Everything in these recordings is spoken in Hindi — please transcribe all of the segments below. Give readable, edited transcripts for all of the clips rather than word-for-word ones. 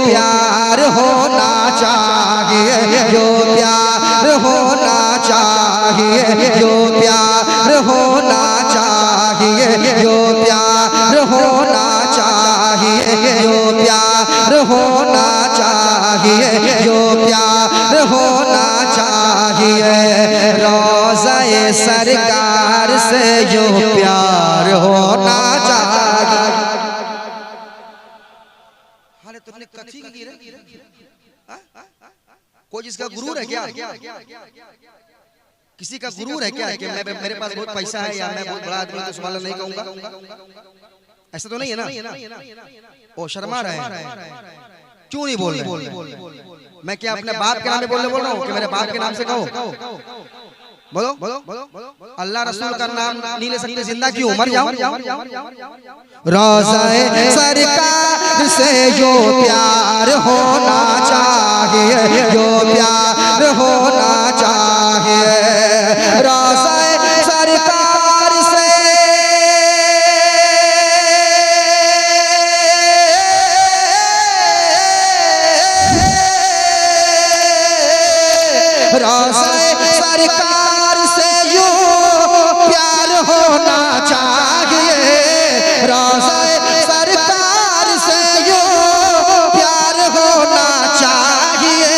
प्यार होना चाहिए, जो प्यार होना चाहिए, जो प्यार होना चाहिए, जो प्यार होना चाहिए, जो प्यार होना चाहिए, जो प्यार होना चाहिए, रोज़ा-ए सरकार से जो प्यार होना चाहिए। हाले तुमने कथी की रे? कोई जिसका गुरूर है क्या? किसी का गुरूर है क्या कि मैं मेरे पास बहुत पैसा है या मैं बहुत बड़ा आदमी तो सुभान अल्लाह नहीं कहूंगा? ऐसा तो नहीं है ना? ओ शर्मा रहे हैं, क्यों नहीं बोल रहे? मैं क्या अपने बाप के नाम पे बोल रहा हूँ कि मेरे बाप के नाम से कहो? बोलो बोलो अल्लाह रसूल का नाम नहीं ले सकते, जिंदा क्यों? मर जाओ। रोज़ा-ए सरकार से जो प्यार होना चाहिए, जो प्यार होना चाहिए, रोज़ा-ए सरकार से रोज़ा-ए सरकार से जो प्यार होना चाहिए, रोज़ा-ए सरकार से जो प्यार होना चाहिए,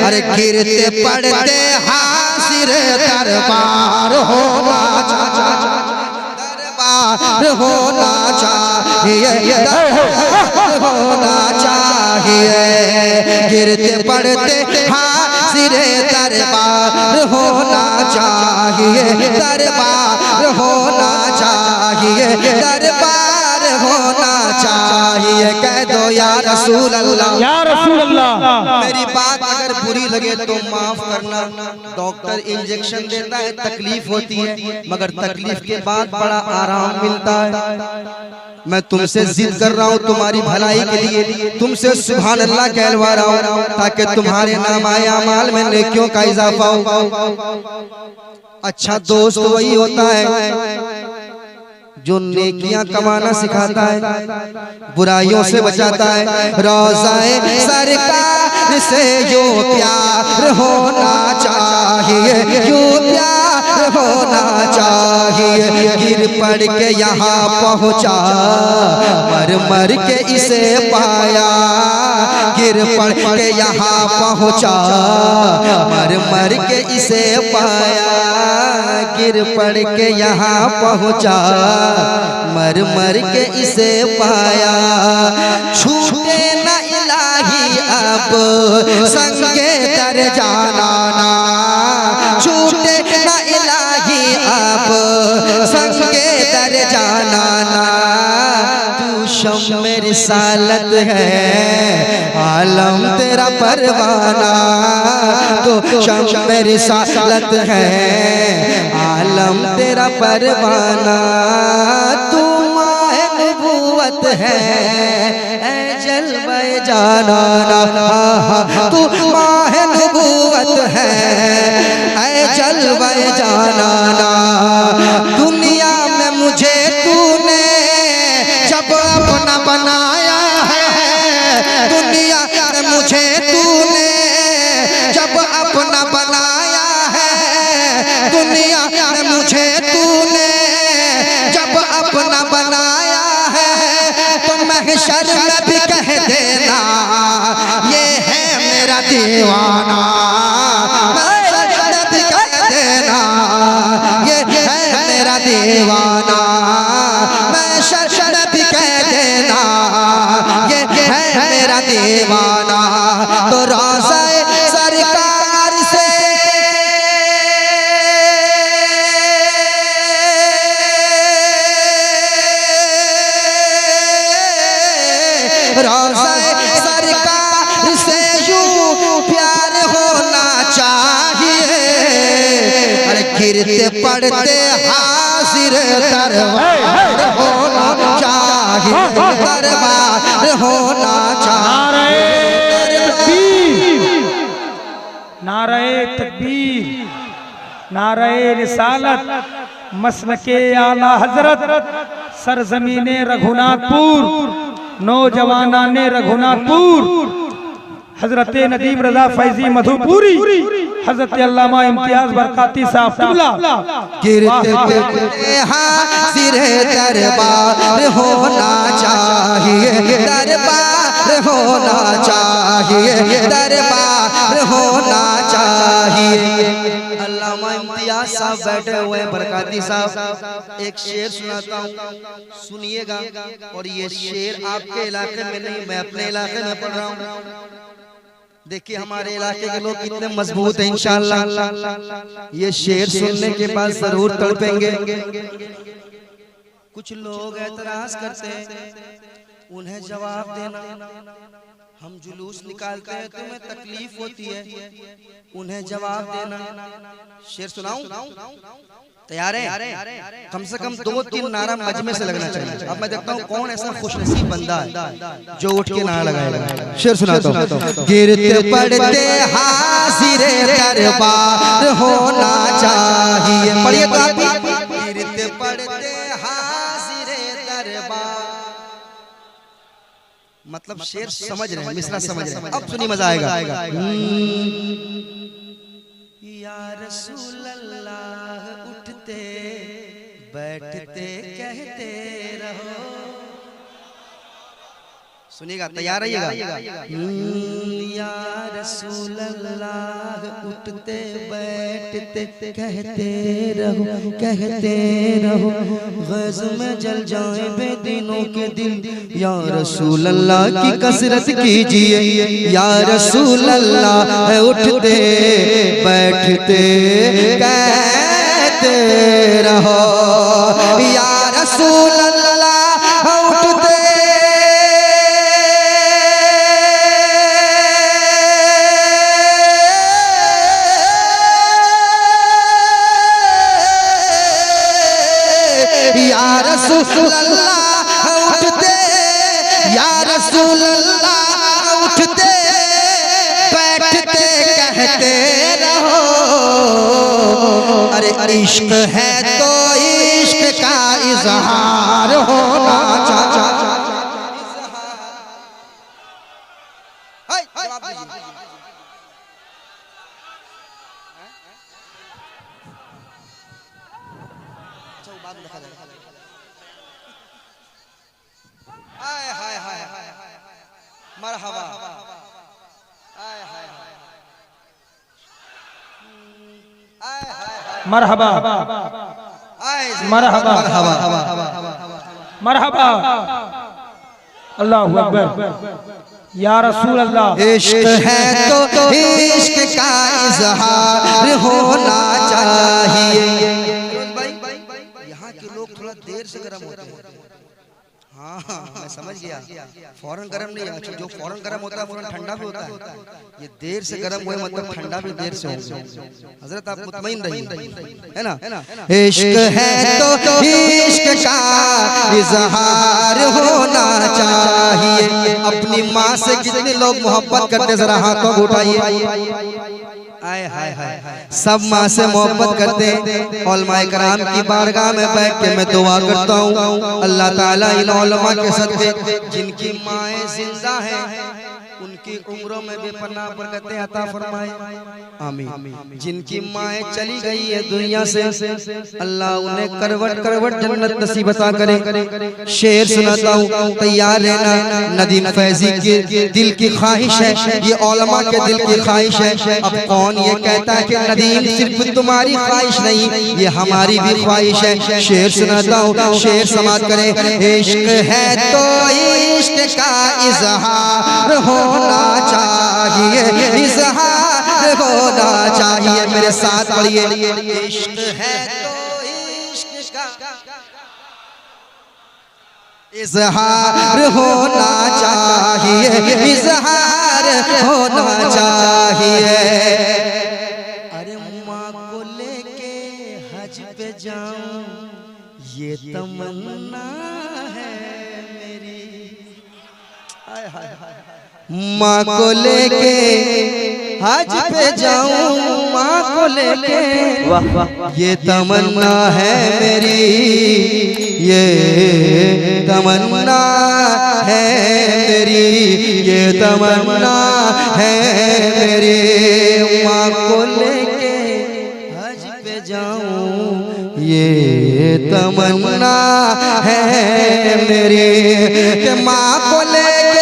अरे गिरते पड़ते हाजिर दरबार होना चाहिए, दरबार होना चाहिए, दरबार होना चाहिए, गिरते पड़ते हाजिर दरबार होना चाहिए, दरबार होना चाहिए, दरबार होना चाहिए। कह दो या रसूल अल्लाह, या रसूल अल्लाह। मेरी बात अगर बुरी लगे तो माफ करना। डॉक्टर इंजेक्शन देता है, तकलीफ होती है, मगर तकलीफ के बाद बड़ा आराम मिलता है। मैं तुमसे जिद कर रहा हूँ तुम्हारी भलाई के लिए, तुमसे सुभान अल्लाह कहलवा रहा हूँ ताकि तुम्हारे नाम आए अमाल में नेकियों का इजाफा हो। अच्छा दोस्त वही होता है जो नेकियां कमाना सिखाता है, बुराइयों से बचाता है। रोज़ा-ए सरकार से जो प्यार होना चाहिए, जो प्यार होना चाहिए, गिर पड़ के यहाँ पहुँचा, मर मर के इसे पाया, गिर पड़ के यहाँ पहुँचा, मर मर के इसे पाया, गिर पड़ के यहाँ पहुँचा, मर मर के इसे पाया। छूटे न इलाही अब संगे दर जाना ना, छूटे न इलाही अब संगे दर जाना ना, तू शम्म रिसालत है आलम तेरा परवाना, तो शम्म रिसालत है आलम तेरा परवाना, तू माहे नबूवत है जलवे जाना ना, तू माहे नबूवत है जलवे जाना ना। दुनिया में मुझे तूने जब अपना बनाया है, दुनिया में मुझे तूने जब अपना बनाया है, दुनिया में मुझे तूने जब अपना बनाया है, तो महशर में भी कह देना ये है मेरा दीवाना, महशर में भी कह देना ये है मेरा दीवाना, महशर में भी कह देना ये है मेरा दीवाना। तो रोज़ा-ए सरकार से रोज़ा-ए सरकार से यूं प्यार होना चाहिए, अरे गिरते पड़ते हाजिर दरबार होना चाहिए, दरबार होना चाहिए। नारे तकबीर, नारे रिसालत, मसलके आला हजरत, सरजमीने रघुनाथपुर, नौजवाना ने रघुनाथपुर, हजरत नदीम रजा फैजी मधुपुरी, हजरत अल्लामा इम्तियाज बरकाती साहब क़िबला। गिरते हाज़िर दरबार होना चाहिए, दरबार होना चाहिए, दरबार होना चाहिए। अल्लामा इम्तियाज साहब बैठे हुए हैं, बरकाती साहब। एक शेर सुनाता हूँ, सुनिएगा। और ये शेर आपके इलाके में नहीं, मैं अपने इलाके में पढ़ रहा हूँ। देखिए हमारे इलाके के लोग कितने मजबूत हैं इंशाअल्लाह। ये शेर सुनने के बाद जरूर तड़पेंगे। कुछ लोग एतराज करते हैं, उन्हें जवाब देना। हम जुलूस निकालते हैं, तुम्हें तकलीफ होती है, उन्हें जवाब देना। शेर सुनाऊं? तैयार है? कम से कम 2-3 नारा मजमे से लगना चाहिए। अब मैं देखता हूँ कौन ऐसा खुशनसीब बंदा है जो उठ के नारा लगाएगा। शेर सुनाता हूँ। गिरते पड़ते हाज़िर दरबार होना चाहिए। पढ़िए तो आप। गिरते पड़ते हाज़िर दरबार, मतलब शेर समझ रहे हैं, मिसरा समझ रहे हैं। अब सुनिए, मजा आएगा। या रसूल अल्लाह, उठते बैठते कहते रहो। सुनिएगा, तैयार रहिएगा। या रसूल अल्लाह, उठते बैठते कहते रहो, कहते रहो। ग़ज़ में जल जाए बेदीनों के दिल, या रसूल अल्लाह की कसरत कीजिए। या रसूल अल्लाह, उठते बैठते कहते रहो। या रसूल अल्लाह, उठते रसूल अल्लाह, उठते, या रसूल अल्लाह, उठते बैठते कहते रहो। अरे इश्क है तो इश्क का इजहार होना चाहिए। मरहबा, मरहबा, मरहबा, मरहबा, अल्लाहु अकबर। या रसूल अल्लाह, इश्क है तो इश्क का इजहार होना चाहिए। यहाँ के लोग थोड़ा देर से गर्म होते हैं। हाँ, मैं समझ गया। फौरन गर्म नहीं है, जो फौरन गर्म होता है फौरन ठंडा भी होता है। ये देर से गर्म हुए मतलब ठंडा भी देर से होगा। हजरत आप मुतमईन रहिए, है ना? इश्क है तो इश्क का इजहार होना चाहिए। अपनी माँ से कितने लोग मोहब्बत करते, जरा हाथों को उठाइए। आए हाय हाय, सब माँ से मोहब्बत करते हैं। उलमाए कराम की बारगाह में बैठ के मैं दुआ करता हूँ, अल्लाह ताला इन उलमा के सदके जिनकी माएँ जिंदा हैं उनकी उम्रों में बेपनाह बरकतें अता फरमाए, आमीन। जिनकी माएँ चली गई है दुनिया से, अल्लाह उन्हें करवट करवट जन्नत नसीब अता करे। शेर सुनाता हूँ, तैयार रहना। नदीम फैजी के दिल की ख्वाहिश है, ये उलमा के दिल की ख्वाहिश है। अब कौन ये कहता है कि नदीम सिर्फ तुम्हारी ख्वाहिश नहीं, ये हमारी भी ख्वाहिश है। शेर सुनाता हूँ, शेर समाप्त करें। इश्क है तो इश्क का इजहार होना चाहिए, इजहार होना चाहिए। मेरे साथ पढ़िए, इश्क है तो इश्क का इजहार होना चाहिए, इजहार होना चाहिए। अरे माँ को लेके हज पे जाऊं, ये तमन्ना है मेरी। हाय हाय हाय, माँ को लेके हज पे जाऊं, माँ को लेके ये तमन्ना है मेरी, ये तमन्ना है मेरी, ये तमन्ना है मेरी, माँ को लेके हज पे जाऊं, ये तमन्ना है मेरी, कि माँ को लेके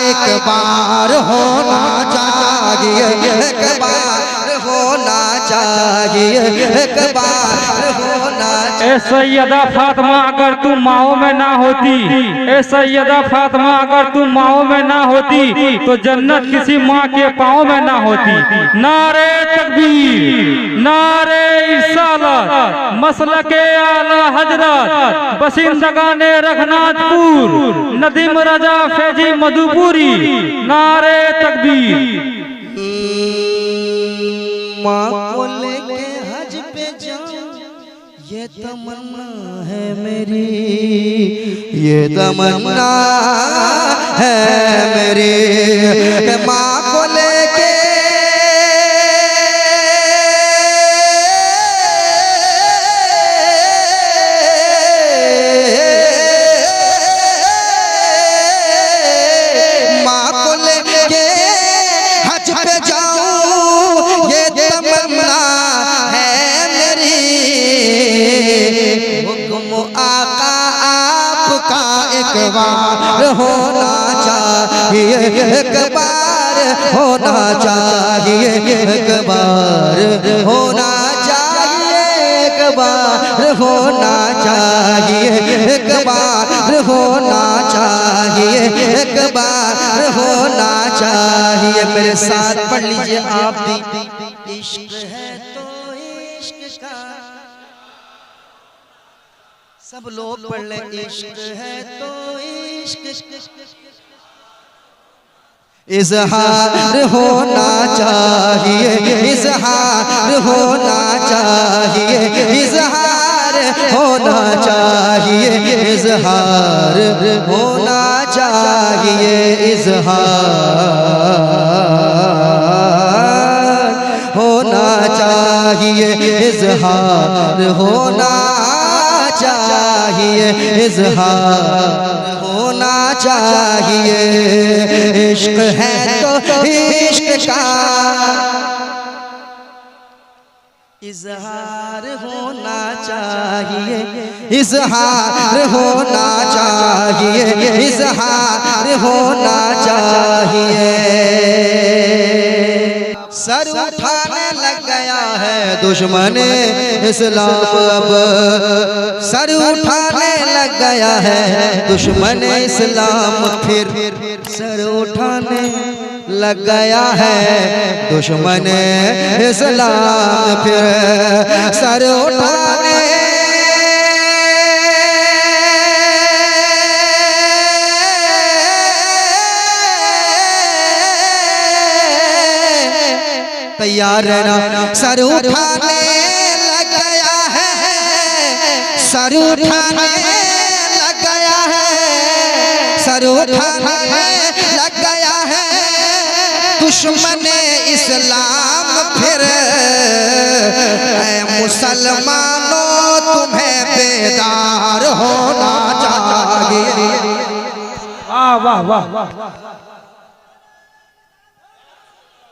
एक बार होना चाहिए, एक बार होना चाहिए, एक बार होना चाहिए। ए सैयदा फातिमा अगर तू माओ में ना होती, ए सैयदा फातिमा अगर तू माओ में ना होती तो जन्नत किसी माँ के पाँव में ना होती। नारे तकबीर, नारे रिसालत, मसलके आला हजरत, बसिंदगाने रघुनाथपुर, नदीम रजा फैजी मधुपुरी, नारे तकबीर। माँ को लेके हज पे जाऊं, ये तमन्ना है मेरी, ये तमन्ना है मेरी, माँ को लेके एक बार होना चाहिए, एक बार होना चाहिए, एक बार होना चाहिए, एक बार होना चाहिए, एक बार होना चाहिए, एक बार होना चाहिए। मेरे साथ पढ़ लीजिए आप भी। इश्क है तो इश्क का, सब लोग पढ़ ले। इश्क है तो इश्क, इजहार होना चाहिए, इजहार होना चाहिए, इजहार होना चाहिए, इजहार होना चाहिए, इजहार होना चाहिए, इजहार होना चाहिए, इजहार होना चाहिए। इश्क है तो इश्क का इजहार होना चाहिए, इजहार होना चाहिए, इजहार होना चाहिए। सर उठाने लग गया है दुश्मन इस्लाम, अब सर उठाने लग गया है दुश्मन इस्लाम, फिर सर उठाने लग गया है दुश्मन इस्लाम, फिर सर उठाने तैयार रहना। सर उठाने लग गया है, सर उठाने लग गया है, सर उठाने लग गया है दुश्मन इस्लाम, फिर मुसलमानों तुम्हें बेदार होना चाहिए। वाह वाह वाह वाह।